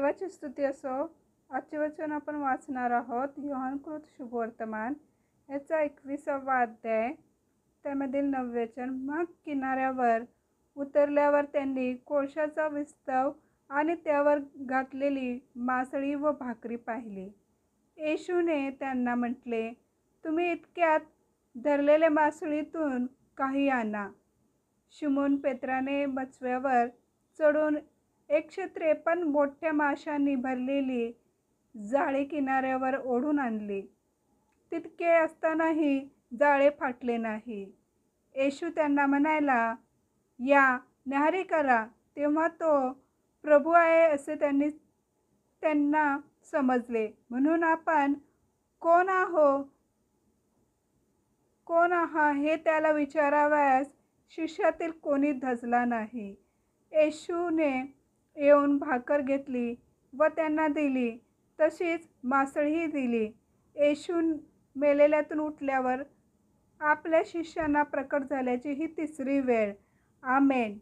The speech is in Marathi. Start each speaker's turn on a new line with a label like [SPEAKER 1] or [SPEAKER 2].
[SPEAKER 1] देवाची स्तुती असो. आजचे वचन आपण वाचणार आहोत योहानकृत शुभवर्तमान याचा 21वा अध्याय, त्यामधील 9 वचन. मग किनाऱ्यावर उतरल्यावर त्यांनी कोळशाचा विस्तव आणि त्यावर घातलेली मासळी व भाकरी पाहिली. येशूने त्यांना म्हटले, तुम्ही इतक्यात धरलेल्या मासळीतून काही आणा. शिमोन पेत्राने मचव्यावर चढून 153 मोठ्या माशांनी भरलेली जाळे किनाऱ्यावर ओढून आणली. तितके असतानाही जाळे फाटले नाही. येशू त्यांना म्हणाला, या न्याहारी करा. तेव्हा तो प्रभू आहे असे त्यांना समजले. म्हणून आपण कोण आहात हे त्याला विचारावयास शिष्यातील कोणी धजला नाही. येशूने येऊन भाकर घेतली व त्यांना दिली, तशीच मासळीही दिली. येशू मेलेल्यातून उठल्यावर आपल्या शिष्यांना प्रकट झाल्याची ही 3री वेळ. आमेन.